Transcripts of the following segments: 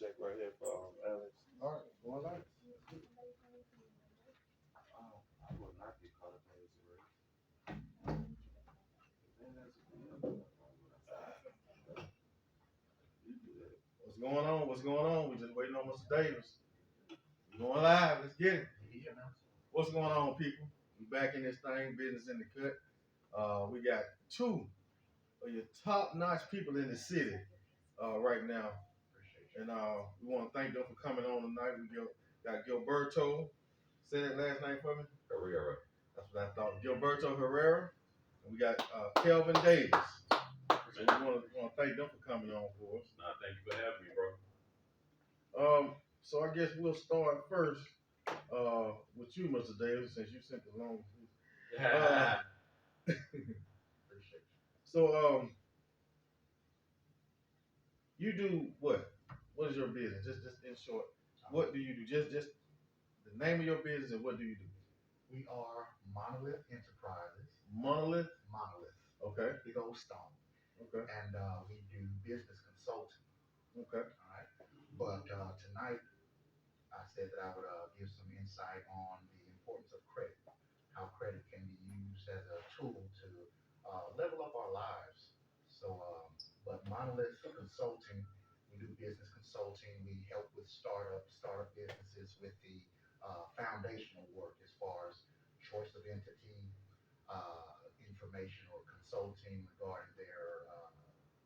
check right here for Alex. All right, going live. I will not get caught up in this race. Man, you do that. What's going on? What's going on? We just waiting on Mr. Davis. We going live. Let's get it. What's going on, people? We back in this thing, business in the cut. We got two of your top-notch people in the city right now, and we want to thank them for coming on tonight. We got Gilberto. Say that last name for me. Herrera. That's what I thought. Gilberto Herrera. And we got Kelvin Davis. So we want to thank them for coming on for us. Nah, thank you for having me, bro. So I guess we'll start first with you, Mr. Davis, since you sent the long. Appreciate you. So you do what? What is your business? Just in short, what do you do? Just the name of your business and what do you do? We are Monolith Enterprises. Monolith. Okay. Big old stone. Okay. And we do business consulting. Okay. All right. But tonight, I said that I would give some insight on the importance of credit, how credit can be used as a tool to level up our lives. So, but Monolith Consulting, we do business consulting. We help with startup businesses with the foundational work as far as choice of entity, information or consulting regarding their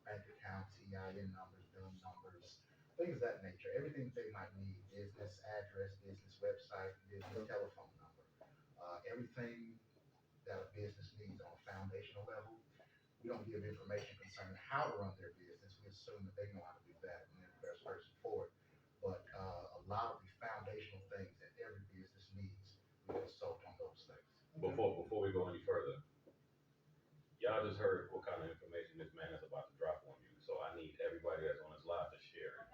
bank accounts, EIN numbers, billing numbers, things of that nature. Everything they might need: business address, business website, business telephone number, everything that a business needs on a foundational level. We don't give information concerning how to run their business. We assume that they know how to do that and they're the best person for it. But a lot of the foundational things that every business needs, we consult on those things. Before we go any further, y'all just heard what kind of information this man is about to drop on you. So I need everybody that's on this live to share it.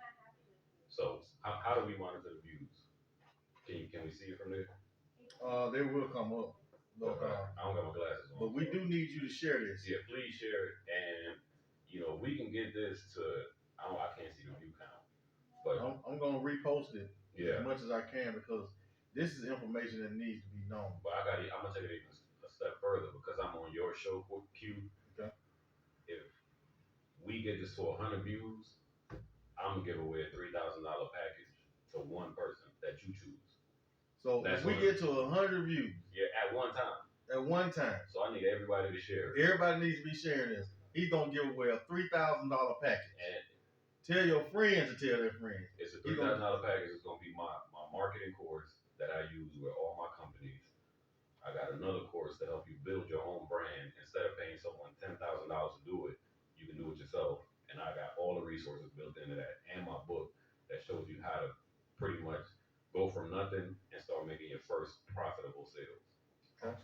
So how do we monitor the views? Can we see it from there? They will come up. But, okay. I don't got my glasses on. But we do need you to share this. Yeah, please share it, and we can get this to. I can't see the view count, but I'm gonna repost it as much as I can because this is information that needs to be known. But I'm gonna take it even a step further because I'm on your show Q. Okay. If we get this to 100 views, I'm gonna give away a $3,000 package to one person that you choose. So if we get to 100 views. Yeah, at one time. At one time. So I need everybody to share it. Everybody needs to be sharing this. He's gonna give away a $3,000 package. And tell your friends to tell their friends. It's a $3,000 package. It's gonna be my marketing course that I use with all my companies. I got another course to help you build your own brand. Instead of paying someone $10,000 to do it, you can do it yourself. And I got all the resources built into that, and my book that shows you how to pretty much go from nothing and start making your first profitable sales. Okay.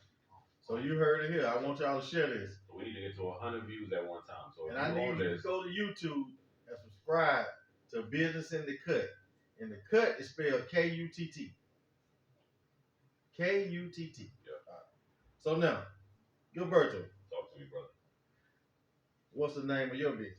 So you heard it here. I want y'all to share this. So we need to get to 100 views at one time. So and I need you to go to YouTube and subscribe to Business in the Cut. And the cut is spelled K-U-T-T. K-U-T-T. Yeah. Right. So now, Gilberto. Talk to me, brother. What's the name of your business?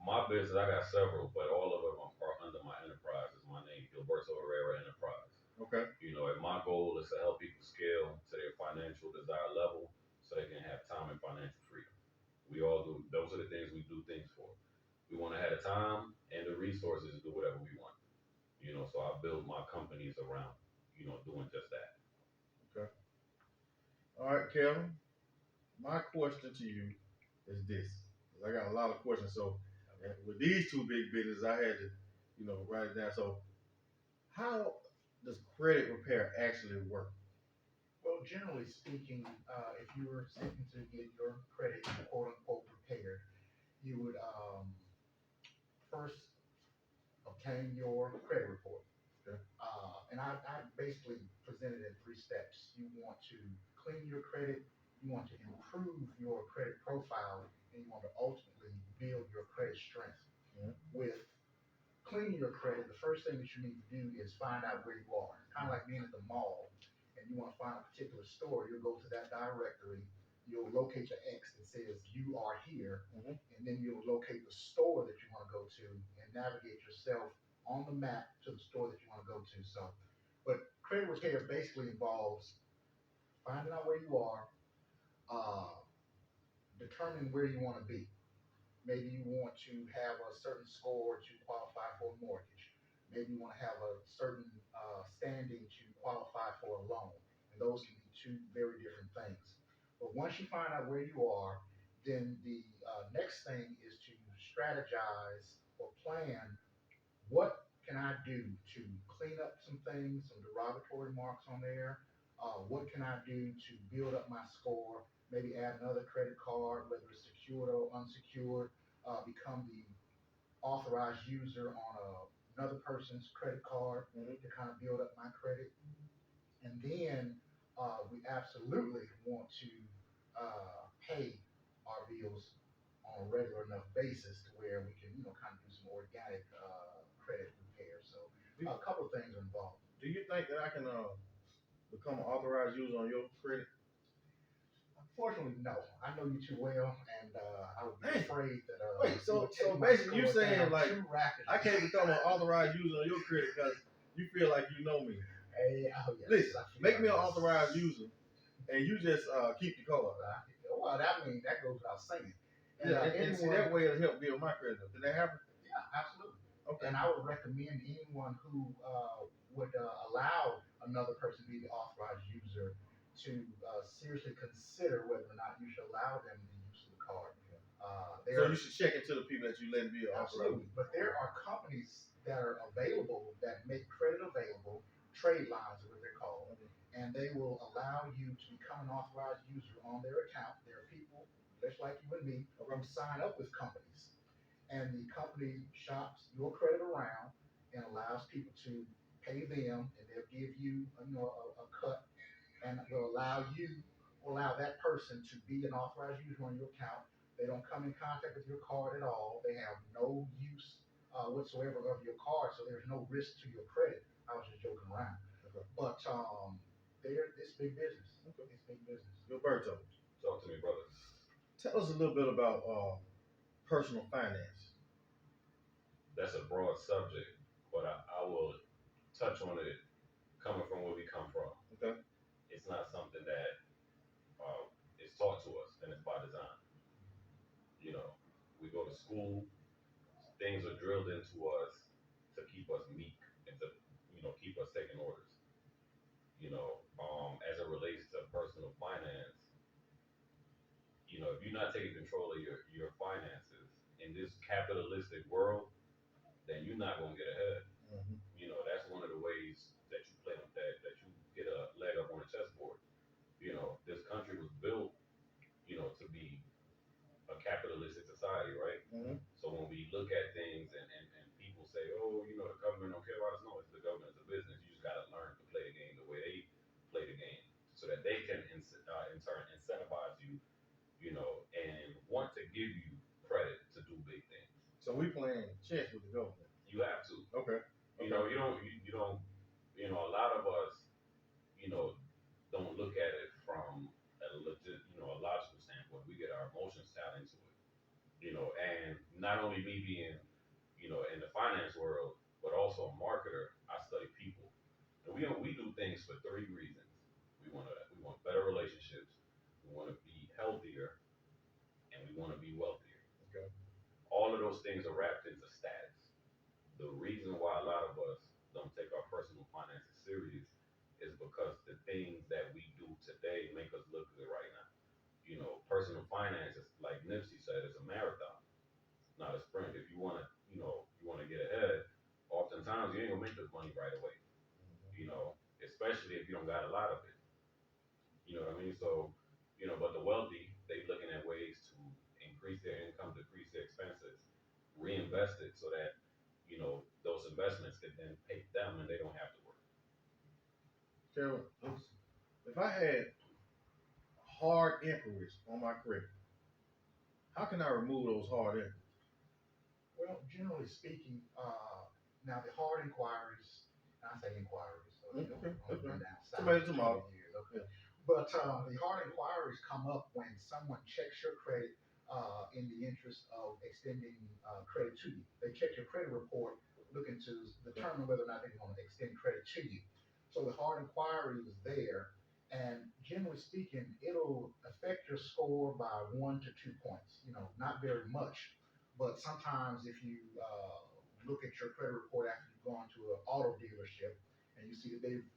My business, I got several, but all of them are under my enterprise. Is my name, Gilberto Herrera Enterprise. Okay. And my goal is to help people scale to their financial desired level so they can have time and financial freedom. We all do. Those are the things we do things for. We want to have the time and the resources to do whatever we want. So I build my companies around, doing just that. Okay. All right, Kevin. My question to you is this. I got a lot of questions. So with these two big businesses, I had to, write it down. So how does credit repair actually work? Well, generally speaking, if you were seeking to get your credit quote unquote repaired, you would first obtain your credit report. Okay. And I basically presented in 3 steps. You want to clean your credit, you want to improve your credit profile, and you want to ultimately build your credit strength. Mm-hmm. With cleaning your credit, the first thing that you need to do is find out where you are. Kind of like being at the mall, and you want to find a particular store, you'll go to that directory, you'll locate the X that says you are here, mm-hmm. and then you'll locate the store that you want to go to and navigate yourself on the map to the store that you want to go to. So, but credit repair basically involves finding out where you are, uh, determining where you want to be. Maybe you want to have a certain score to qualify for a mortgage. Maybe you want to have a certain standing to qualify for a loan. And those can be two very different things. But once you find out where you are, then the next thing is to strategize or plan what can I do to clean up some things, some derogatory marks on there? What can I do to build up my score? Maybe add another credit card, whether it's secured or unsecured, become the authorized user on another person's credit card to kind of build up my credit. And then we absolutely want to pay our bills on a regular enough basis to where we can, kind of do some organic credit repair. So a couple of things are involved. Do you think that I can become an authorized user on your credit? Unfortunately, no. I know you too well, and I would be Dang. afraid that. Wait, you so would take my basically you score saying down like too rapidly. I can't become an authorized user on your credit because you feel like you know me. Hey, oh, yes, Listen, I feel make me an like this. authorized user, and you just keep the card. Well, that means that goes without saying. Yeah, and see that way it'll help build my credit. Can that happen? Yeah, absolutely. Okay. And I would recommend anyone who would allow another person to be the authorized user to seriously consider whether or not you should allow them the use of the card. So you should check into the people that you let be an authorized. Absolutely. But there are companies that are available that make credit available, trade lines is what they're called, and they will allow you to become an authorized user on their account. There are people, just like you and me, who sign up with companies, and the company shops your credit around and allows people to pay them, and they'll give you, a cut, and will allow that person to be an authorized user on your account. They don't come in contact with your card at all. They have no use whatsoever of your card, so there's no risk to your credit. I was just joking around, but it's big business. Okay. It's big business. Gilberto, Talk to me, brother. tell us a little bit about personal finance. That's a broad subject, but I will touch on it coming from where we come from. Okay. It's not something that is taught to us, and it's by design. You know, we go to school, things are drilled into us to keep us meek and to, keep us taking orders. As it relates to personal finance, if you're not taking control of your finances in this capitalistic world, then you're not gonna get ahead. Mm-hmm. That's one of the ways that you play that you get a leg up on a chessboard. This country was built, to be a capitalistic society, right? Mm-hmm. So when we look at things and people say, oh, the government don't care about us, no, it's the government, it's a business. You just gotta learn to play the game the way they play the game, so that they can in turn incentivize you, and want to give you credit to do big things. So we playing chess with the government. You have to. Okay. You don't. A lot of us, don't look at it from a legit, a logical standpoint. We get our emotions tied into it. And not only me being, in the finance world, but also a marketer, I study people. And we do things for three reasons. We want better relationships, we want to be healthier, and we want to be wealthier. Okay. All of those things are wrapped into status. The reason why a lot of us don't take our personal finances serious is because the things that we do today make us look good right now. Personal finances, like Nipsey said, is a marathon, not a sprint. If you want to, you want to get ahead, oftentimes you ain't gonna make this money right away. Especially if you don't got a lot of it. You know what I mean? So, but the wealthy, they looking at ways to increase their income, decrease their expenses, reinvest it so that, those investments can then pay them and they don't have to work. Carol, if I had hard inquiries on my credit, how can I remove those hard inquiries? Well, generally speaking, now the hard inquiries, I say inquiries, so Okay. been down south Tomato. for years, okay. But the hard inquiries come up when someone checks your credit in the interest of extending credit to you. They check your credit report looking to determine whether or not they're going to extend credit to you. So the hard inquiry is there, and generally speaking, it'll affect your score by 1 to 2 points. Not very much, but sometimes if you look at your credit report after you've gone to an auto dealership and you see that they've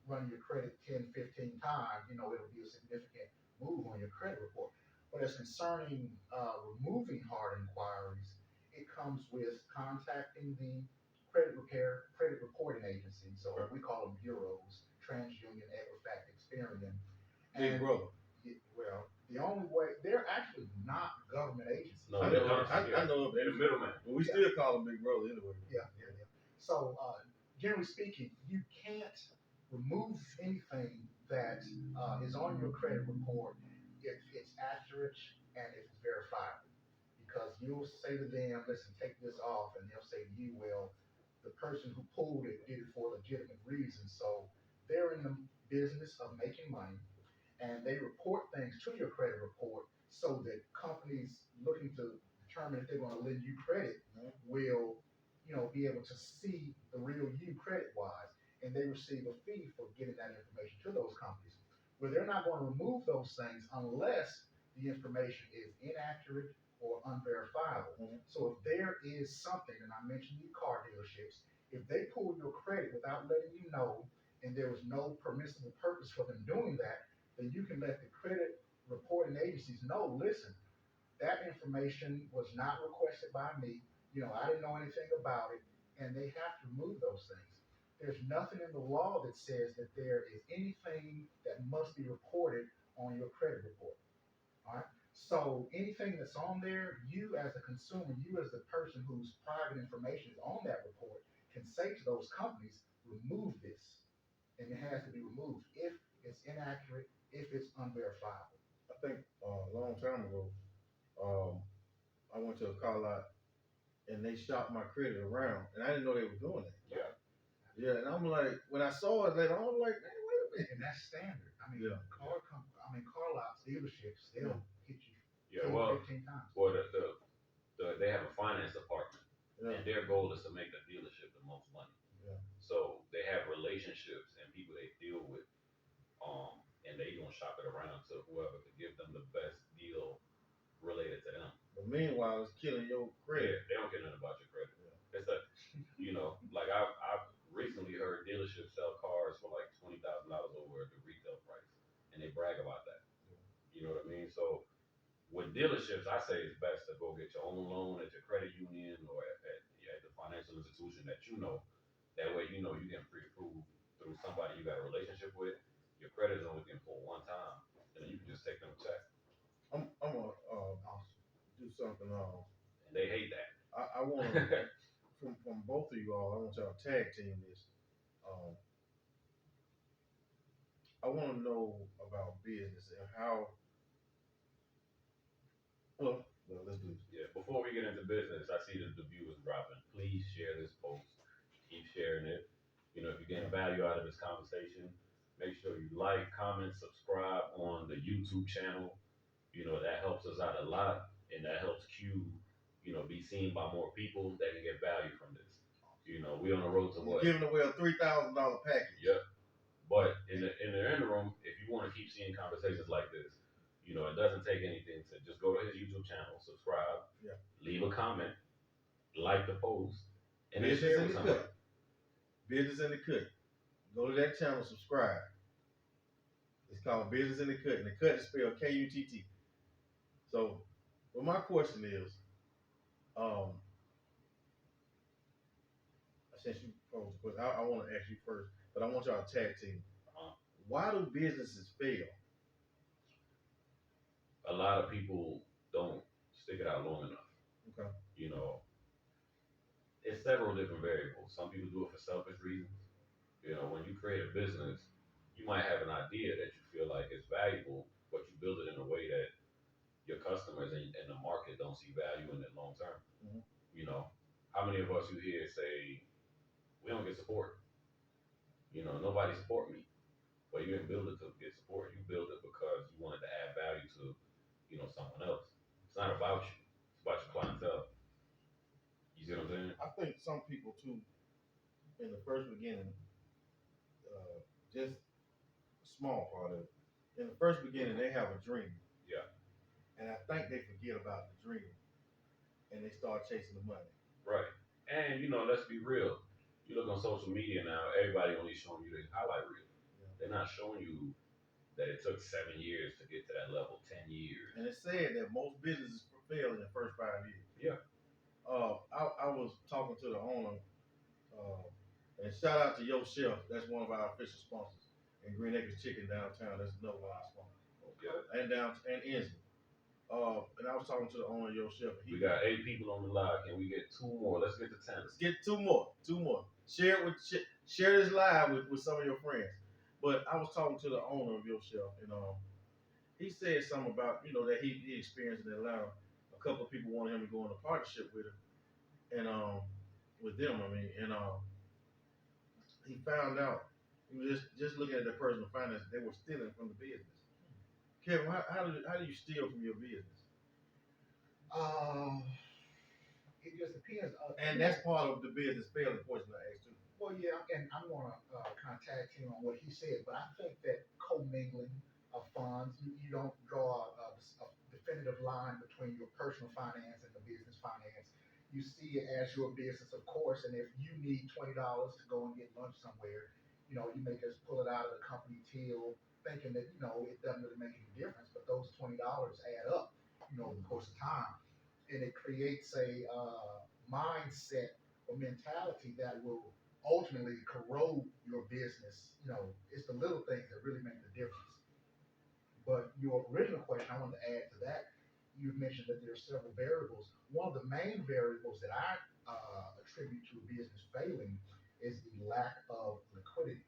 run your credit 10, 15 times, it'll be a significant move on your credit report. But as concerning removing hard inquiries, it comes with contacting the credit reporting agency. So we call them bureaus: TransUnion, Equifax, Experian. Big brother. Well, the only way they're actually not government agencies. No, I know they're the middleman. But we still call them Big Brother anyway. Yeah. So generally speaking, you can't remove anything that is on your credit report if it's accurate and if it's verifiable. Because you'll say to them, listen, take this off, and they'll say to you, well, the person who pulled it did it for a legitimate reason. So they're in the business of making money, and they report things to your credit report so that companies looking to determine if they're going to lend you credit will, be able to see the real you credit wise, and they receive a fee for getting that information to those companies. Where they're not going to remove those things unless the information is inaccurate or unverifiable. So if there is something, and I mentioned the car dealerships, if they pull your credit without letting you know, and there was no permissible purpose for them doing that, then you can let the credit reporting agencies know, listen, that information was not requested by me. I didn't know anything about it, and they have to remove those things. There's nothing in the law that says that there is anything that must be reported on your credit report. All right. So anything that's on there, you as a consumer, you as the person whose private information is on that report, can say to those companies, remove this. And it has to be removed if it's inaccurate, if it's unverifiable. I think a long time ago, I went to a car lot and they shopped my credit around, and I didn't know they were doing that. Yeah, and I'm like, when I saw it later, I was like, man, wait a minute. And that's standard. I mean, Yeah. car lots, dealerships, they'll hit you 15 times. Well, they have a finance department, and their goal is to make the dealership the most money. Yeah. So they have relationships and people they deal with, and they gonna shop it around to whoever can give them the best deal related to them. But meanwhile, it's killing your credit. Yeah, they don't care nothing about your credit. Yeah. It's like, like I've recently heard dealerships sell cars for like $20,000 over the retail price, and they brag about that. You know what I mean? So with dealerships, I say it's best to go get your own loan at your credit union or at the financial institution that you know. That way, you get pre-approved through somebody you got a relationship with. Your credit is only getting pulled one time, and then you can just take them a check. I'm gonna do something. And they hate that. I want from both of you all. I want y'all to tag team this. I want to know about business and how. Well, let's do this. Yeah. Before we get into business, I see that the view is dropping. Please share this post. Keep sharing it. If you're getting value out of this conversation, make sure you like, comment, subscribe on the YouTube channel. That helps us out a lot, and that helps Q, be seen by more people that can get value from this. We on the road to what? Giving away a $3,000 package. Yep. But in the interim, if you want to keep seeing conversations like this, it doesn't take anything to just go to his YouTube channel, subscribe, leave a comment, like the post, and then share it with somebody. Business in the Cut. Go to that channel, subscribe. It's called Business in the Cut, and the cut is spelled Kutt. So, well, my question is, since you posed the question, I want to ask you first, but I want y'all to tag team. Why do businesses fail? A lot of people don't stick it out long enough. Okay. It's several different variables. Some people do it for selfish reasons. When you create a business, you might have an idea that you feel like is valuable, but you build it in a way that your customers and the market don't see value in it long term. Mm-hmm. How many of us you hear say, we don't get support? Nobody support me. Well, you didn't build it to get support. You built it because you wanted to add value to, someone else. It's not about you. It's about your clientele. You see what I'm saying? I think some people too, in the first beginning, just a small part of it. In the first beginning, they have a dream. Yeah. And I think they forget about the dream, and they start chasing the money. Right. And let's be real. You look on social media now, everybody only showing you the highlight reel. Yeah. They're not showing you that it took 7 years to get to that level, 10 years. And it's said that most businesses fail in the first 5 years. Yeah. I was talking to the owner, and shout out to Yo Chef. That's one of our official sponsors. And Green Acres Chicken downtown. That's another one of our sponsors. Yeah. And Inslee. And I was talking to the owner of Yo Chef. We got 8 people on the live. Can we get 2 more? Let's get to 10. Let's get 2 more. 2 more. Share this live with some of your friends. But I was talking to the owner of Yo Chef, and he said something about that he experienced in Atlanta. A couple of people wanted him to go into partnership with him, and with them. I mean, and he found out. He was just looking at their personal finances. They were stealing from the business. Kevin, how do you steal from your business? It just depends. And that's part of the business failing portion I asked too. Well, yeah, and I'm gonna kind of tag team on what he said, but I think that commingling of funds, you don't draw a definitive line between your personal finance and the business finance. You see it as your business, of course, and if you need $20 to go and get lunch somewhere, you may just pull it out of the company till, thinking that it doesn't really make any difference, but those $20 add up, over the course of time, and it creates a mindset or mentality that will ultimately corrode your business. It's the little things that really make the difference. But your original question, I wanted to add to that. You mentioned that there are several variables. One of the main variables that I attribute to a business failing is the lack of liquidity.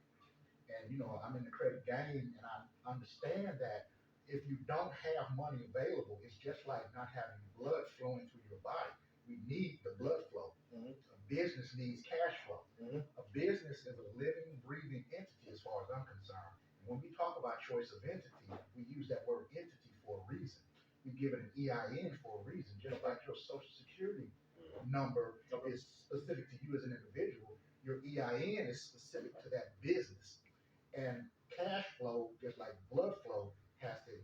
And I'm in the credit game, and I understand that if you don't have money available, it's just like not having blood flowing through your body. We need the blood flow. Mm-hmm. A business needs cash flow. Mm-hmm. A business is a living, breathing entity as far as I'm concerned. And when we talk about choice of entity, we use that word entity for a reason. We give it an EIN for a reason, just like your social security number is specific to you as an individual. Your EIN is specific to that business. And cash flow, just like blood flow, has to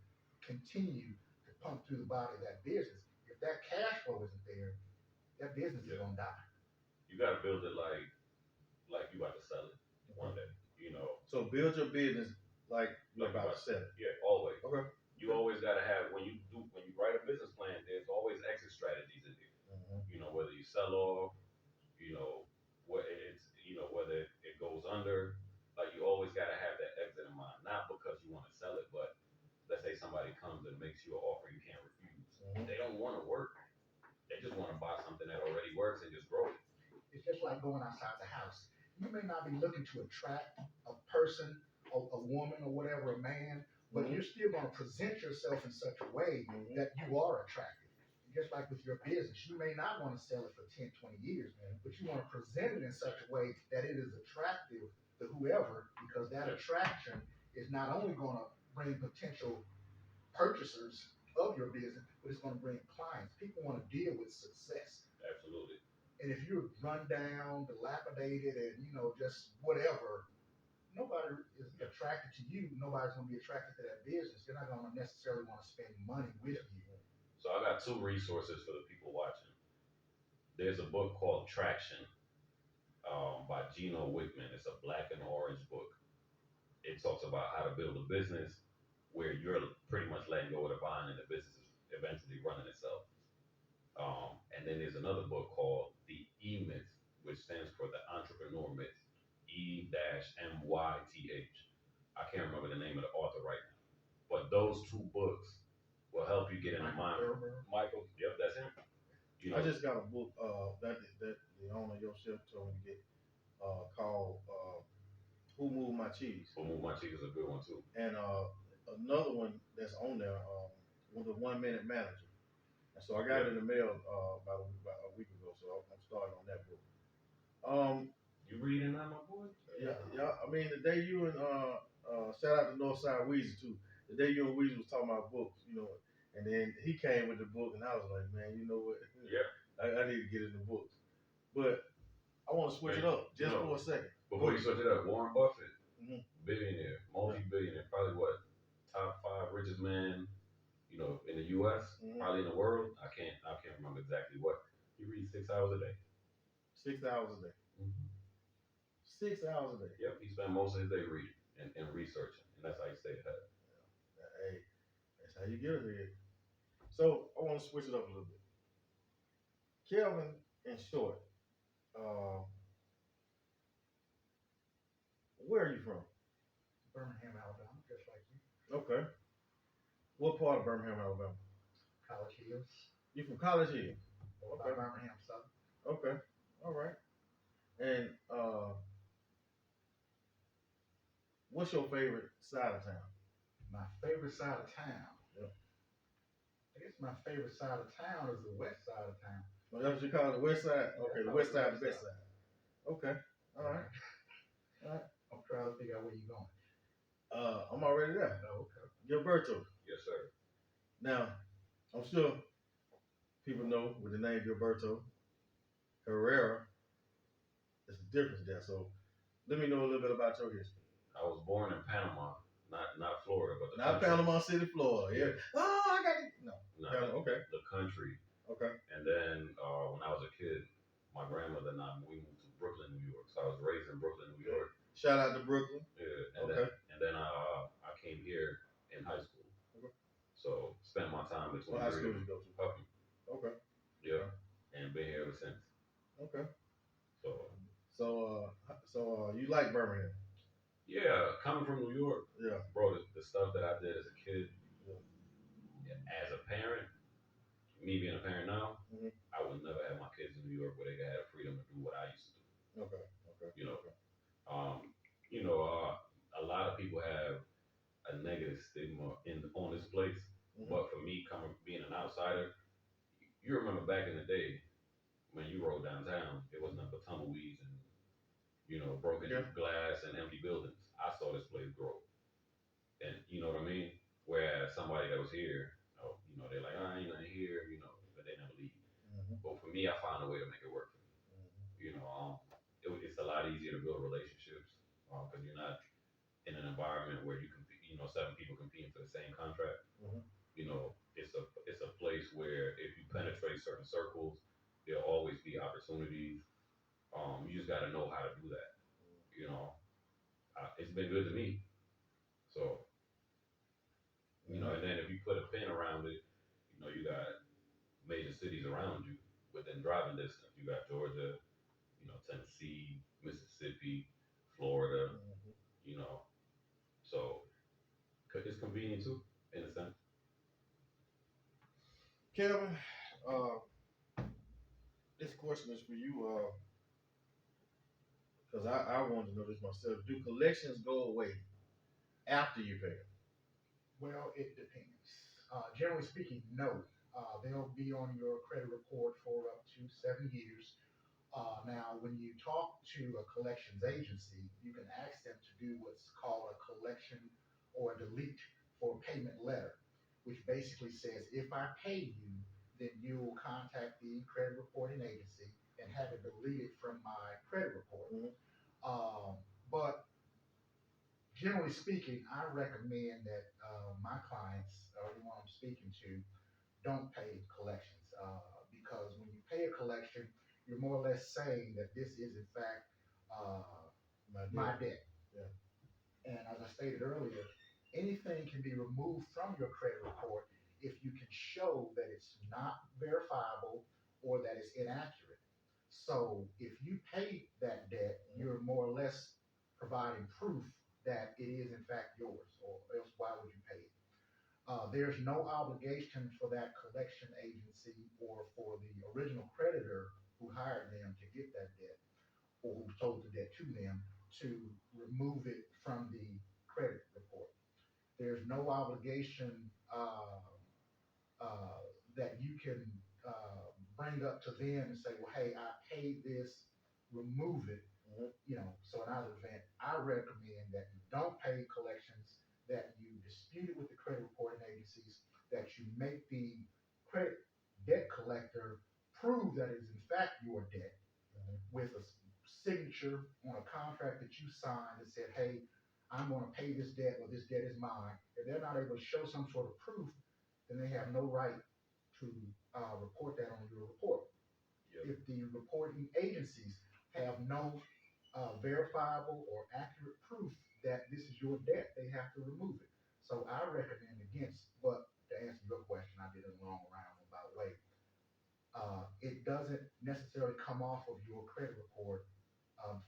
continue to pump through the body of that business. If that cash flow isn't there, that business is gonna die. You gotta build it like you about to sell it one day. So build your business like you're about to sell it. Yeah, always. Okay. You always gotta have when you write a business plan. There's always exit strategies in there. Mm-hmm. Whether you sell off, what it's whether it goes under. Like you always gotta have that exit in mind. Not because you want to sell it, but let's say somebody comes and makes you an offer you can't refuse. Mm-hmm. They don't want to work. They just want to buy something that already works and just grow it. It's just like going outside the house. You may not be looking to attract a person, a woman, or whatever, a man, but you're still going to present yourself in such a way that you are attractive. Just like with your business, you may not want to sell it for 10, 20 years, but you want to present it in such a way that it is attractive to whoever, because that attraction is not only going to bring potential purchasers of your business, but it's going to bring clients. People want to deal with success. Absolutely. And if you're run down, dilapidated, and just whatever, nobody is attracted to you. Nobody's going to be attracted to that business. They're not going to necessarily want to spend money with you. So I got 2 resources for the people watching. There's a book called Traction by Gino Wickman. It's a black and orange book. It talks about how to build a business where you're pretty much letting go of the vine and the business is eventually running itself. And then there's another book called The E-Myth, which stands for the Entrepreneur Myth, E-M-Y-T-H. I can't remember the name of the author right now. But those 2 books will help you get in the mind. Michael, yep, that's him. I just got a book that the owner of Your Chef told me to get called Who Moved My Cheese. Who Moved My Cheese is a good one too. And another one that's on there was the 1 Minute Manager. And so I got it in the mail about a week ago. So I'm starting on that book. You reading that, my boy? Yeah. I mean, the day you and shout out to Northside Weezy too. The day you and Weezy was talking about books, and then he came with the book, and I was like, man, you know what? Yeah. I need to get in the books. But want to switch it up just for a second. Before you switch it up, Warren Buffett, Mhm. billionaire, multi-billionaire, probably what, top 5 richest man, in the U.S., probably in the world. I can't remember exactly what. He reads 6 hours a day. 6 hours a day. Mm-hmm. 6 hours a day. Yep, he spent most of his day reading and researching, and that's how he stayed ahead. Hey, that's how you get ahead. So I want to switch it up a little bit. Kelvin, in short, where are you from? Birmingham, Alabama, just like you. Okay. What part of Birmingham, Alabama? College Hills. You from College Hill? Okay. Birmingham, Southern. Okay. All right. And what's your favorite side of town? My favorite side of town. Yeah. I guess my favorite side of town is the west side of town. Well, that's what you call it, the west side? Okay, the west side, the best side. Okay. All right. All right. I'm trying to figure out where you're going. I'm already there. Oh, okay. Gilberto. Yes, sir. Now, I'm sure people know with the name Gilberto Herrera, there's a difference there. So let me know a little bit about your history. I was born in Panama, not Florida, but the Not country. Panama City, Florida. Yeah. Oh, I got it. No. Okay. The country. Okay. And then when I was a kid, my grandmother and we moved to Brooklyn, New York. So I was raised in Brooklyn, New York. Shout out to Brooklyn. Yeah. And okay. then I came here in high school. Okay. So spent my time between. What high school did you go to? Puffy. Okay. Yeah. And been here ever since. Okay. So you like Birmingham? Yeah, coming from New York. Yeah. Bro, the stuff that I did as a kid, as a parent, me being a parent now, I would never have my kids in New York where they could have freedom to do what I used to do. Okay. A lot of people have a negative stigma on this place, but for me, being an outsider, you remember back in the day when you rode downtown, it wasn't nothing but tumbleweeds and broken glass and empty buildings. I saw this place grow, and you know what I mean. Whereas somebody that was here, they're like, I ain't nothing here, but they never leave. But for me, I found a way to make it work for me. It's a lot easier to build relationships because you're not in an environment where you compete. 7 people competing for the same contract. It's a place where if you penetrate certain circles, there'll always be opportunities. You just got to know how to do that. It's been good to me. So, and then if you put a pin around it, you got major cities around you within driving distance. You got Georgia, Tennessee, Mississippi, Florida, so it's convenient too, in a sense. Kevin, this question is for you, because I wanted to know this myself. Do collections go away after you pay? Well, it depends. Generally speaking, no. They'll be on your credit report for up to 7 years. Now, when you talk to a collections agency, you can ask them to do what's called a collection or a delete for a payment letter, which basically says, if I pay you, then you will contact the credit reporting agency and have it deleted from my credit report. But generally speaking, I recommend that my clients, or anyone I'm speaking to, don't pay collections because when you pay a collection, you're more or less saying that this is in fact my debt. Yeah. And as I stated earlier, anything can be removed from your credit report if you can show that it's not verifiable or that it's inaccurate. So if you pay that debt, you're more or less providing proof that it is in fact yours, or else why would you pay it? There's no obligation for that collection agency or for the original creditor who hired them to get that debt or who sold the debt to them to remove it from the credit report. There's no obligation that you can bring up to them and say, well, hey, I paid this, remove it. So in either event, I recommend that you don't pay collections, that you dispute it with the credit reporting agencies, that you make the credit debt collector prove that it is in fact your debt with a signature on a contract that you signed that said, hey, I'm going to pay this debt or this debt is mine. If they're not able to show some sort of proof, then they have no right to report that on your report. Yep. If the reporting agencies have no verifiable or accurate proof that this is your debt, they have to remove it. So I recommend against, but to answer your question, I did a long roundabout way. It doesn't necessarily come off of your credit report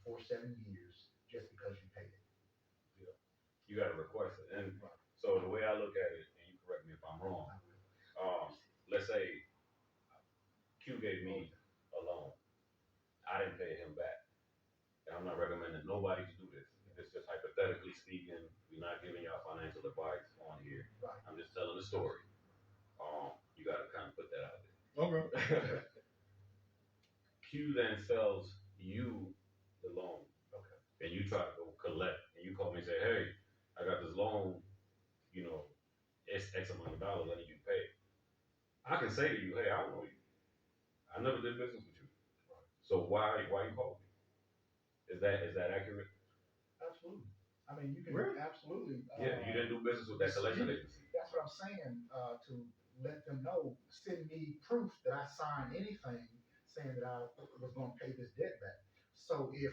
for 7 years just because you paid it. Yeah. You got to request it. And Right. so the way I look at it, and you correct me if I'm wrong, let's say Q gave me a loan. I didn't pay him back. And I'm not recommending nobody to do this. It's just hypothetically speaking. We're not giving y'all financial advice on here. Right. I'm just telling the story. You got to kind of put that out there. Okay. Q then sells you the loan. Okay. And you try to go collect. And you call me and say, hey, I got this loan, you know, it's X amount of dollars I need you to pay. I can say to you, hey, I don't know you. I never did business with you. Right. So why you call me? Is that accurate? Absolutely. I mean, you can Really? absolutely. Yeah, you didn't do business with that collection agency. That's what I'm saying. To let them know, send me proof that I signed anything saying that I was going to pay this debt back. So if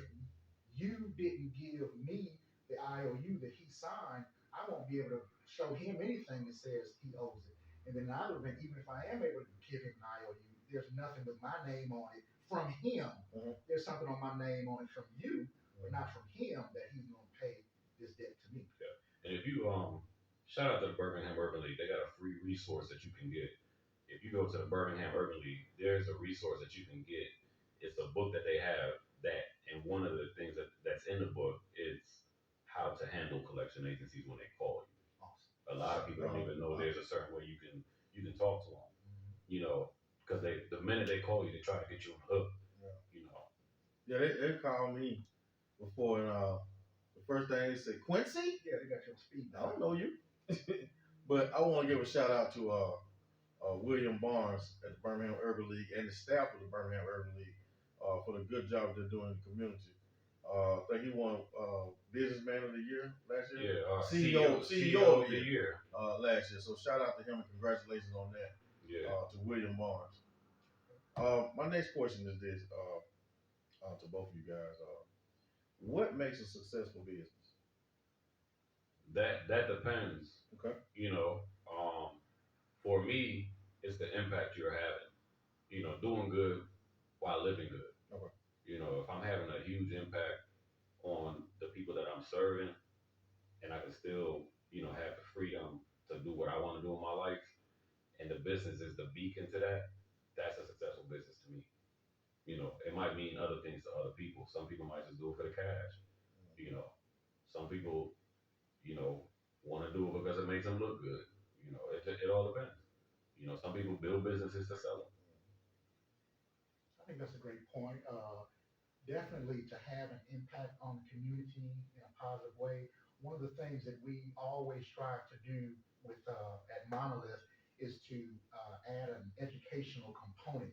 you didn't give me the IOU that he signed, I won't be able to show him anything that says he owes it. And then in either event, even if I am able to give him an IOU, there's nothing with my name on it from him. Mhm. There's something on my name on it from you, but not from him that he's going to pay this debt to me. Yeah. And if you shout out to the Birmingham Urban League, they got a free resource that you can get. If you go to the Birmingham Urban League, there's a resource that you can get. It's a book that they have and one of the things that's in the book is how to handle collection agencies when they call you. Awesome. A lot of people don't even know there's a certain way you can talk to them. You know, because the minute they call you, they try to get you on the hook. Yeah. You know. Yeah, they called me before, and the first thing they said, Quincy? Yeah, they got your speed. I don't know you. But I want to give a shout out to William Barnes at the Birmingham Urban League and the staff of the Birmingham Urban League for the good job they're doing in the community. I think he won Businessman of the Year last year. Yeah, CEO of the year last year. So shout out to him and congratulations on that. Yeah. To William Barnes. My next question is this to both of you guys. What makes a successful business? That depends. Okay. You know, for me, it's the impact you're having. You know, doing good while living good. Okay. You know, if I'm having a huge impact on the people that I'm serving, and I can still, you know, have the freedom to do what I want to do in my life, and the business is the beacon to that, that's a successful business to me. You know, it might mean other things to other people. Some people might just do it for the cash. You know, some people, you know, want to do it because it makes them look good. You know, it all depends. You know, some people build businesses to sell them. I think that's a great point. Definitely to have an impact on the community in a positive way. One of the things that we always strive to do with at Monolith is to add an educational component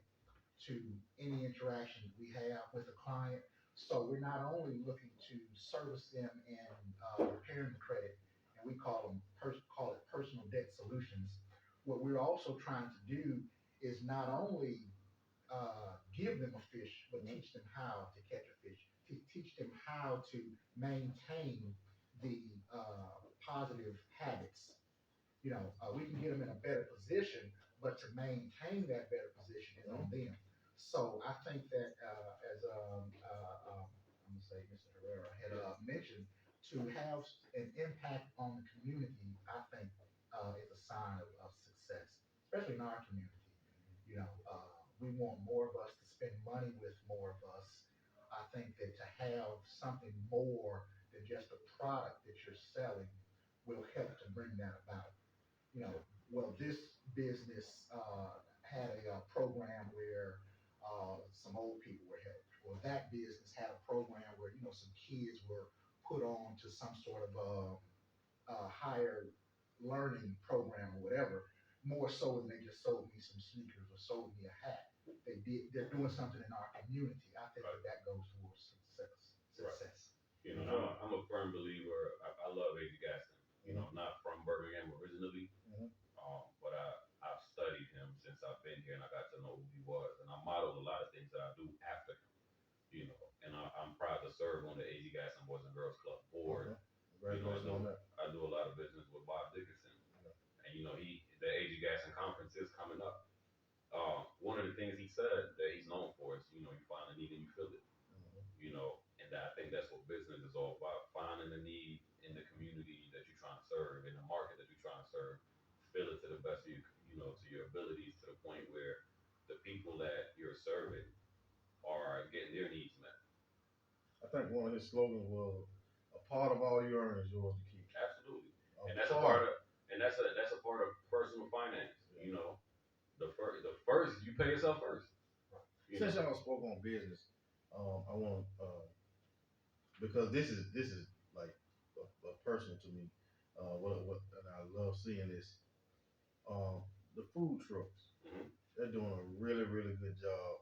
to any interaction that we have with a client. So we're not only looking to service them and repairing the credit, and we call it personal debt solutions. What we're also trying to do is not only give them a fish, but teach them how to catch a fish. Teach them how to maintain the positive habits. You know, we can get them in a better position, but to maintain that better position is on them. So I think that I'm gonna say Mr. Herrera had mentioned, to have an impact on the community, I think is a sign of success, especially in our community. You know, we want more of us to spend money with more of us. I think that to have something more than just a product that you're selling will help to bring that about. You know, well, this business had a program where some old people were helped. Well, that business had a program where, you know, some kids were put on to some sort of higher learning program or whatever, more so than they just sold me some sneakers or sold me a hat. They're doing something in our community. I think that goes towards serve on the AZ Guys and Boys and Girls Club board. Okay. Congratulations on that. I do a lot of business with Bob Dickinson, and the AZ Gas and conference is coming up. One of the things he said that he's known for is, you find a need and you fill it. And I think that's what business is all about: finding a need in the community that you're trying to serve, in the market that you're trying to serve, fill it to the best of to your abilities, to the point where the people that you're serving are getting their needs met. I think one of his slogans was, "A part of all you earn is yours to keep." Absolutely, and that's a part of personal finance. The first you pay yourself first. Since y'all spoke on business, I want because this is like personal to me. And I love seeing this. The food trucks, they're doing a really good job.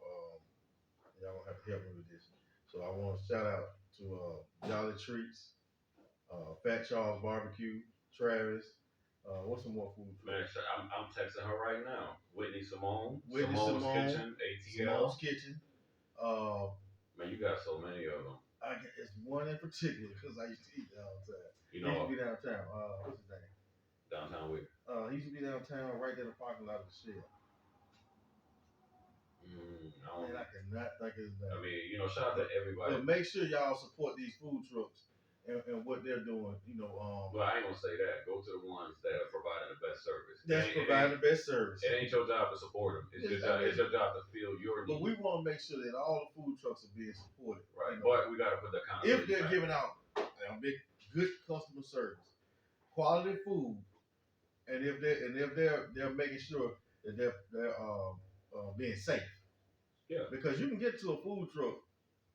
Y'all gonna have to help me with this. So I want to shout out to Jolly Treats, Fat Charles Barbecue, Travis. What's some more food trucks? Man, I'm texting her right now. Whitney Simone's Kitchen, ATL. Simone's Kitchen. Man, you got so many of them. It's one in particular because I used to eat there all the time. He used to be downtown. What's his name? Downtown where? He used to be downtown right there in the parking lot of the Shell. I cannot think of his name. I mean, shout out to everybody. But make sure y'all support these food trucks and what they're doing. Well, I ain't gonna say that. Go to the ones that are providing the best service. That's providing the best service. It ain't your job to support them. It's your job to fill your needs. But we want to make sure that all the food trucks are being supported. Right. But we gotta put that kind of. If they're giving out good customer service, quality food, and if they're making sure that they're being safe. Yeah. Because you can get to a food truck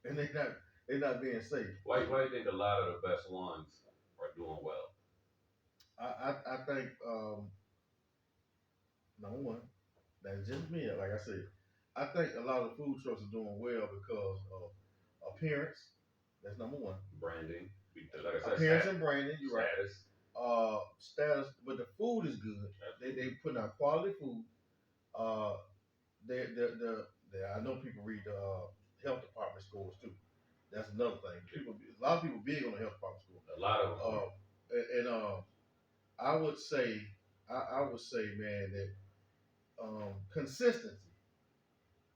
and they're not being safe. Why do you think a lot of the best ones are doing well? I think number one, that's just me. Like I said, I think a lot of food trucks are doing well because of appearance. That's number one. Branding. Like I said, appearance and branding. You're right. Status. Status, but the food is good. They putting out quality food. I know people read the health department scores too. That's another thing. A lot of people big on the health department score. A lot of them. I would say, man, that consistency.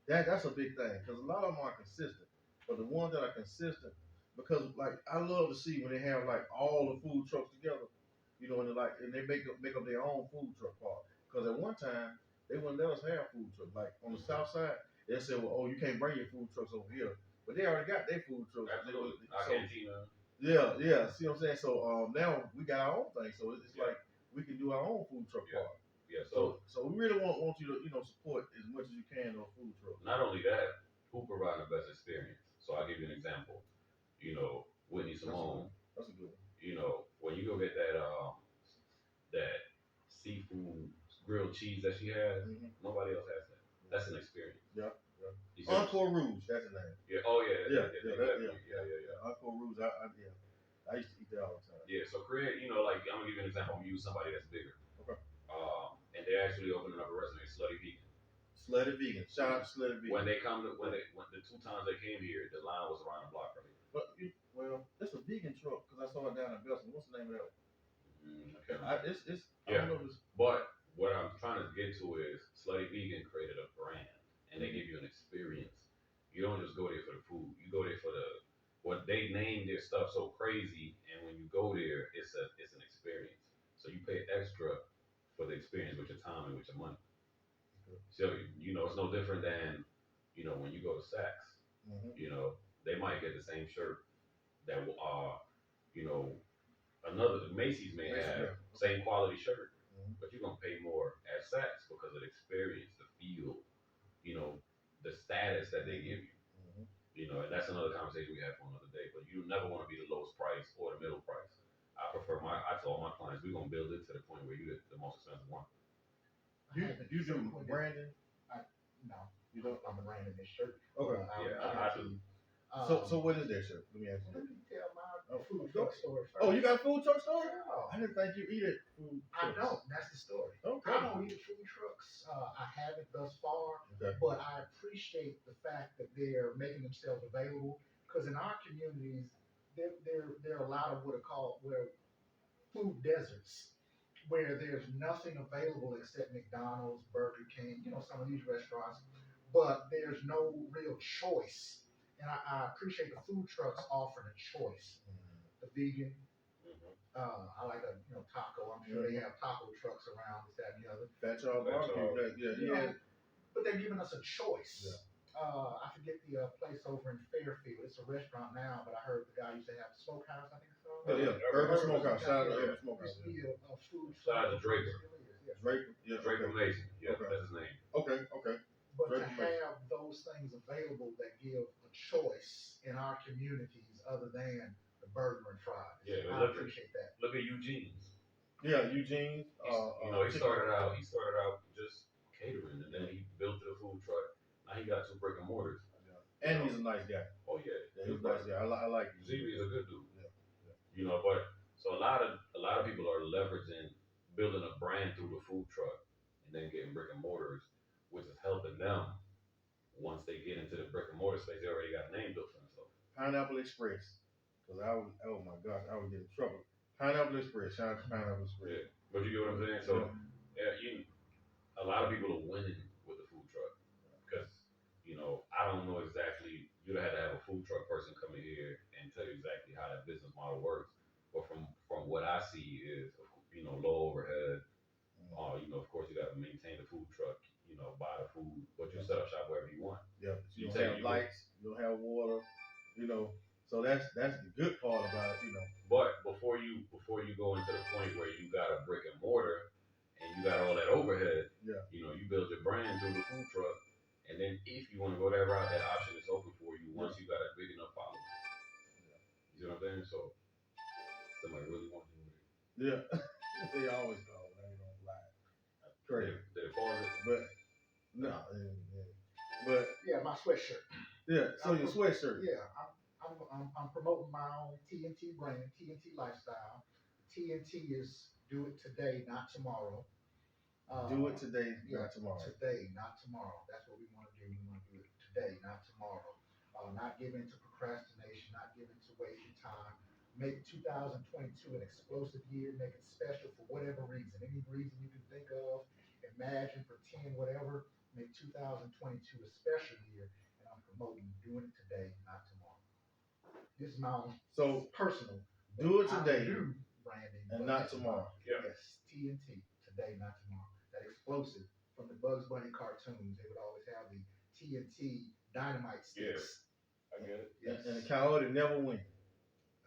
That's a big thing because a lot of them are consistent. But the ones that are consistent, because like I love to see when they have like all the food trucks together, and they make up their own food truck part. Because at one time they wouldn't let us have food trucks. Like on the south side, they said, well, you can't bring your food trucks over here. But they already got their food trucks. Absolutely. Cantina. Yeah. See what I'm saying? So now we got our own thing. So it's like we can do our own food truck part. Yeah. So we really want you to support as much as you can those food trucks. Not only that, who provide the best experience? So I'll give you an example. Whitney Simone. That's a good one. When you go get that seafood grilled cheese that she has, nobody else has that. That's an experience. Yeah. Encore Rouge, that's his name. Yeah. Oh yeah. Yeah. Encore Rouge. I used to eat that all the time. Yeah. So create, like I'm gonna give you an example. I'm gonna use somebody that's bigger. Okay. And they're actually opening up a restaurant, Slutty Vegan. Slutty Vegan. Shout out to Slutty Vegan. When the 2 times they came here, the line was around the block for me. Well, it's a vegan truck because I saw it down in Belson. What's the name of that one? I don't know this. But what I'm trying to get to is Slutty Vegan created a brand, and they give you an experience. You don't just go there for the food. You go there for what they named their stuff so crazy, and when you go there, it's an experience. So you pay extra for the experience with your time and with your money. So it's no different than when you go to Saks. They might get the same shirt that another Macy's may have same quality shirt, but you're gonna pay more at Saks because of the experience, the feel, the status that they give you. And that's another conversation we have for another day. But you never want to be the lowest price or the middle price. I tell all my clients, we're gonna build it to the point where you get the most expensive one. You do branding? No, you don't. I'm branding this shirt. Okay. I do. So what is that shirt? Let me ask you. Let me tell my food truck story first. Oh, you got a food truck store? Yeah. I didn't think you eat at food trucks. I don't. That's the story. Okay. I don't eat at food trucks. I haven't thus far, Okay. but I appreciate the fact that they're making themselves available Because in our communities, there are a lot of what are called food deserts, where there's nothing available except McDonald's, Burger King, some of these restaurants, but there's no real choice. And I appreciate the food trucks offering a choice. The vegan, Mhm. I like a taco. I'm sure they have taco trucks around this, that, and the other. That's all barbecue. Yeah, You know, yeah. but they're giving us a choice. Yeah. I forget the place over in Fairfield. It's a restaurant now, but I heard the guy used to have a smokehouse. I think it's called. Yeah. Urban Smokehouse. Shout out to Urban Smokehouse. Used to be a food. Shout out to Draper. Yeah. Draper. Yeah. Draper Okay. Mason. Yeah, Okay. that's his name. Okay. But to Draper Mason. have those things available that give a choice in our communities other than the burger and fries. Yeah, I appreciate that. Look at Eugene's. Yeah, Eugene's. He started out just catering, and then he built it a food truck. Now he got 2 brick and mortars. And he's a nice guy. Oh yeah, He's a nice guy. I like him. ZB is a good dude. Yeah. But so a lot of people are leveraging building a brand through the food truck, and then getting brick and mortars, which is helping them. Once they get into the brick and mortar space, they already got a name built for themselves. Pineapple Express. Because oh my gosh, I would get in trouble. Pineapple Express. Shout out to Pineapple Express. Yeah, but you get what I'm saying. So a lot of people are winning with the food truck because I don't know exactly. You'd have to have a food truck person come in here and tell you exactly how that business model works. But from what I see is low overhead. Of course you got to maintain the food truck. Buy the food, but you set up shop wherever you want. Yeah, you don't have lights, you don't have water, So that's the good part about it, But before you go into the point where you got a brick and mortar and you got all that overhead, you build your brand through the food truck, and then if you want to go that route, that option is open for you once you got a big enough following. You see what I'm saying? So somebody really wants you with it. Yeah, they always call it. I ain't gonna lie. Crazy. They pause it, but no, but yeah, my sweatshirt. Yeah, so your sweatshirt. Yeah, I'm promoting my own TNT brand, TNT lifestyle. TNT is do it today, not tomorrow. Do it today, not tomorrow. Today, not tomorrow. That's what we want to do. We want to do it today, not tomorrow. Not give in to procrastination, not give in to wasting time. Make 2022 an explosive year. Make it special for whatever reason. Any reason you can think of, imagine, pretend, whatever. Make 2022 a special year. And I'm promoting doing it today, not tomorrow. This is my own personal. Do it today, branding, and not tomorrow. Yeah. Yes, TNT, today, not tomorrow. That explosive from the Bugs Bunny cartoons. They would always have the TNT dynamite sticks. I get it. Yes. And the Coyote never win.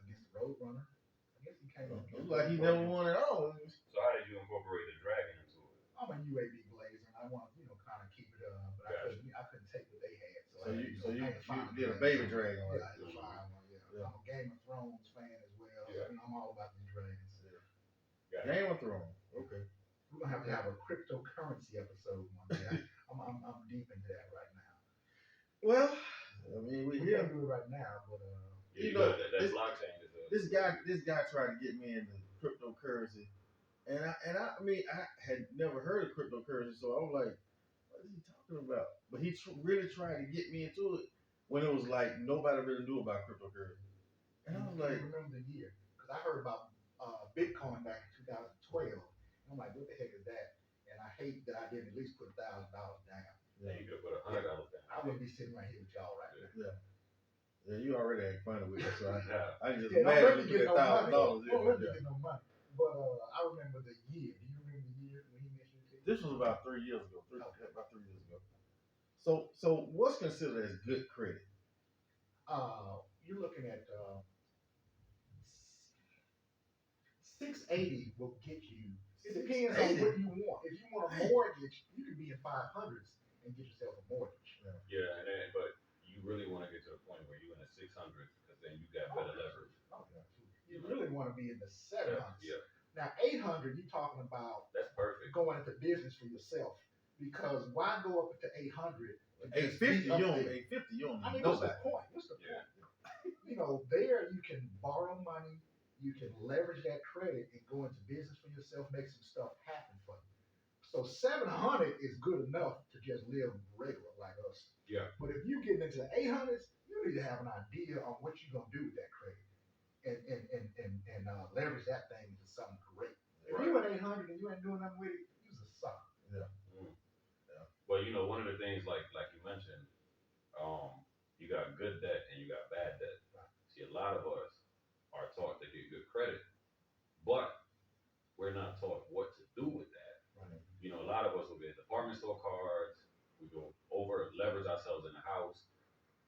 Against the Roadrunner. I guess he came up. Looks like he never won at all. So how did you incorporate the dragon into it? I'm a UAB Blazer, and I want to, kind of keep it but I couldn't take what they had. So you did a baby dragon on it. Yeah, I had to find one. Yeah. I'm a Game of Thrones fan as well. Yeah. So, I'm all about these dragons. Game of Thrones. Okay. We're gonna have to have a cryptocurrency episode one day. I'm deep into that right now. Well, I mean, we can't do it right now, but that blockchain is this guy tried to get me into cryptocurrency, and I mean I had never heard of cryptocurrency, so I was like, what is he talking about? But he really tried to get me into it when it was like nobody really knew about cryptocurrency, and I was like, I remember the year because I heard about Bitcoin back in 2012. And I'm like, what the heck is that? And I hate that I didn't at least put $1,000 down. Yeah, you could put $100 down. I wouldn't be sitting right here with y'all right now. Yeah, you already had fun with it, so I just don't let me get no money. $1,000. Don't let me get no money. But I remember the year. Do you remember the year when he mentioned it? This was about 3 years ago. About 3 years ago. So what's considered as good credit? You're looking at 680 will get you. It depends on what you want. If you want a mortgage, you can be in 500s and get yourself a mortgage. Yeah, but you really want to get to the point where you're in the 600s because then you got better leverage. You really want to be in the 700s. Yeah. Now 800, you're talking about that's perfect. Going into business for yourself. Because why go up to 800? 850, you don't. I mean, what's the point? There you can borrow money. You can leverage that credit and go into business for yourself, make some stuff happen for you. So 700 is good enough to just live regular like us. Yeah. But if you get into the 800s, you need to have an idea on what you're gonna do with that credit, and leverage that thing into something great. If you at 800 and you ain't doing nothing with it, you's a sucker. Yeah. Well, you know, one of the things like you mentioned, you got good debt and you got bad debt. Right. See, a lot of us are taught to get good credit, but we're not taught what to do with that. Right. You know, a lot of us will get department store cards. We go over leverage ourselves in the house,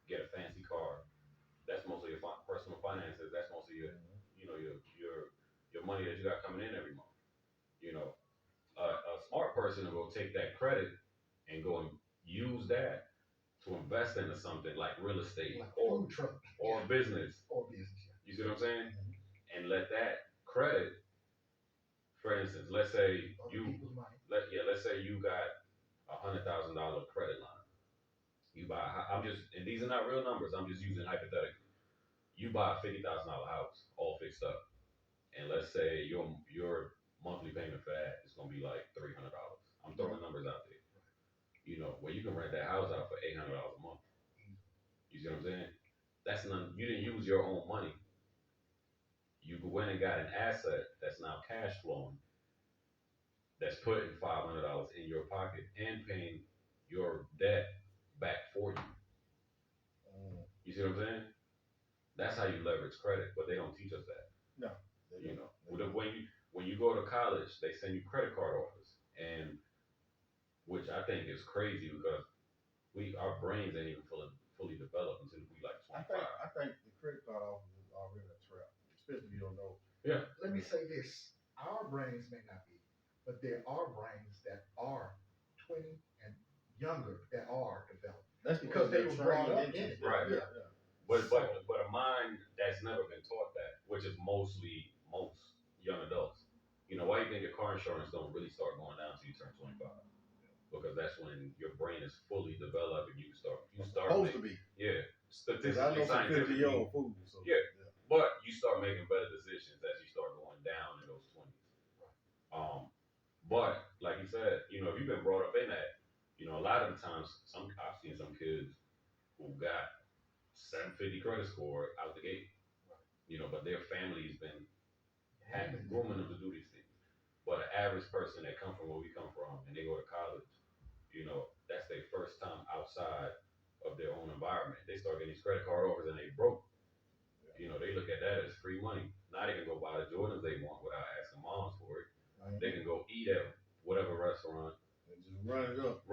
get a fancy car. That's mostly your personal finances. That's mostly your, you know, your money that you got coming in every month. You know, a smart person will take that credit and go and use that to invest into something like real estate Like a or food truck business. or business. Yeah. You see what I'm saying? And let that credit, for instance, let's say Other you people's money. let's say you got $100,000 credit line. You buy and these are not real numbers. I'm just using hypothetically. You buy a $50,000 house, all fixed up, and let's say your monthly payment for that is gonna be like $300. I'm throwing numbers out there. You know, where you can rent that house out for $800 a month. You see what I'm saying? That's none. You didn't use your own money. You went and got an asset that's now cash flowing. That's putting $500 in your pocket and paying your debt back for you. You see what I'm saying? That's how you leverage credit, but they don't teach us that. No. You know, when you go to college, they send you credit card offers, and which I think is crazy because our brains ain't even fully developed until we like 25. I think the credit card offer is already a trap, especially if you don't know. Yeah. Let me say this: our brains may not be, but there are brains that are 20 and younger that are developed. That's Because they were brought up in it. Right. Yeah. But a mind that's never been taught that, which is most young adults. You know, why you think your car insurance don't really start going down until you turn 25? Because that's when your brain is fully developed and you start Supposed to be. Yeah. Because I know some 50-year-old fools. So, yeah. But you start making better decisions as you start going down in those 20s. But like you said, you know, if you've been brought up in that, you know, a lot of the times I've seen some kids who got 750 credit score out the gate. You know, but their family's been grooming them to do these things. But an average person that come from where we come from and they go to college, you know, that's their first time outside of their own environment. They start getting these credit card offers and they broke. You know, they look at that as free money. Now they can go buy the Jordans they want without asking moms for it. They can go eat at whatever restaurant and just run it up.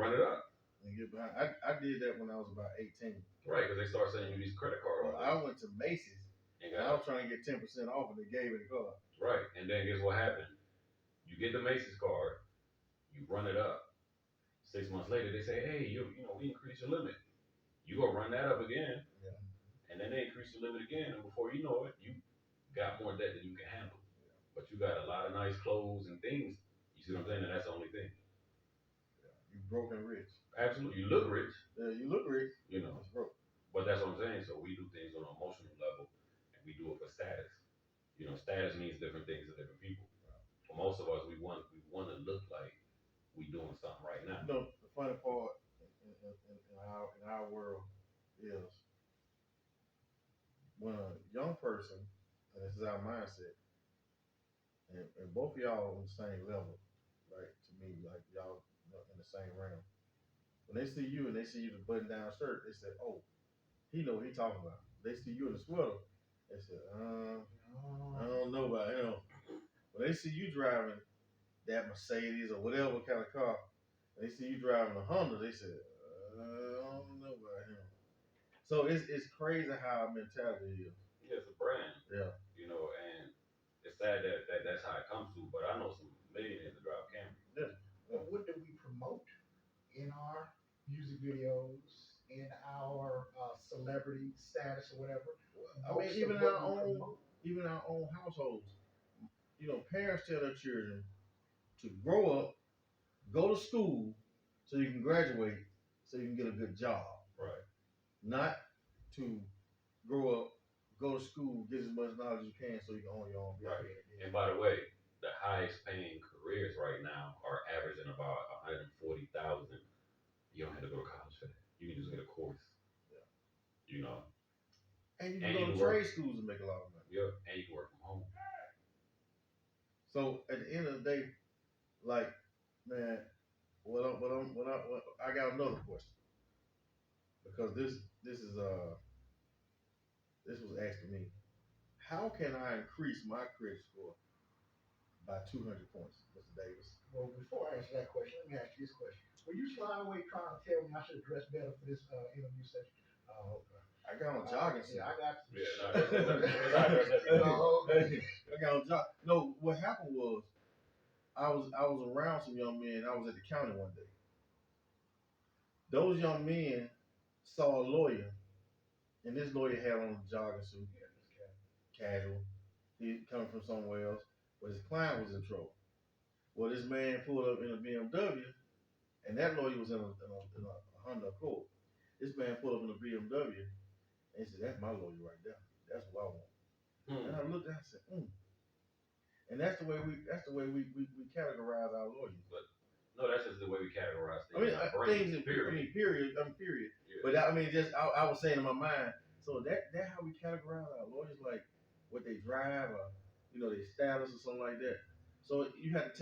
And get behind. I did that when I was about 18. Right, because they start sending you these credit card offers. I went to Macy's and I was trying to get 10% off and they gave me the card. Right, and then guess what happened? You get the Macy's card, you run it up. 6 months later, they say, hey, we increased your limit. You go run that up again, and then they increase your limit again, and before you know it, you got more debt than you can handle. But you got a lot of nice clothes and things. You see what I'm saying? And that's the only thing. You broke and rich. Absolutely, you look rich. Yeah, you look rich. You know, that's broke. But that's what I'm saying. So we do things on an emotional level, and we do it for status. You know, status means different things to different people. For most of us, we want to look like we doing something right now. You know, the funny part in our world is when a young person, and this is our mindset, and both of y'all on the same level, right? To me, like y'all in the same realm. When they see you and they see you the button down shirt, they say, "Oh, he know what he talking about." They see you in the sweater, they say, "I don't know about him." When they see you driving that Mercedes or whatever kind of car, they see you driving a Honda, they say, "I don't know about him." So it's crazy how our mentality is. Yeah, it's a brand. Yeah. You know, and it's sad that that's how it comes to. But I know some millionaires that drive Camry. Yeah. Well, what do we promote in our music videos, in our celebrity status or whatever? I mean, even our own households. You know, parents tell their children to grow up, go to school, so you can graduate, so you can get a good job. Right. Not to grow up, go to school, get as much knowledge as you can, so you can own your own business. Right. And by the way, the highest paying careers right now are averaging about 140,000. You don't have to go to college for that. You can just get a course. Yeah. You know, And you And can you go to can work. trade schools and make a lot of money. Yep, and you can work from home. So at the end of the day, like, man, I got another question because this was asked to me. How can I increase my credit score by 200 points, Mr. Davis? Well, before I answer that question, let me ask you this question. Were you slying away trying to tell me I should dress better for this interview session? Oh, okay. I got on jogging suit. Yeah, I got you. Yeah, no, that's how I dress every day. Oh, okay. I got on jogging. No, what happened was I was around some young men. I was at the county one day. Those young men saw a lawyer, and this lawyer had on a jogging suit, casual. He coming from somewhere else, but his client was in trouble. Well, this man pulled up in a BMW, and that lawyer was in a Honda Accord. This man pulled up in a BMW, and he said, "That's my lawyer right there. That's what I want." And I looked at him and said, And that's the way we categorize our lawyers. But no, that's just the way we categorize things. I mean, Our brains, things. period. Period. Yeah. But I mean, just I was saying in my mind. So that how we categorize our lawyers, like what they drive or their status or something like that. So you have to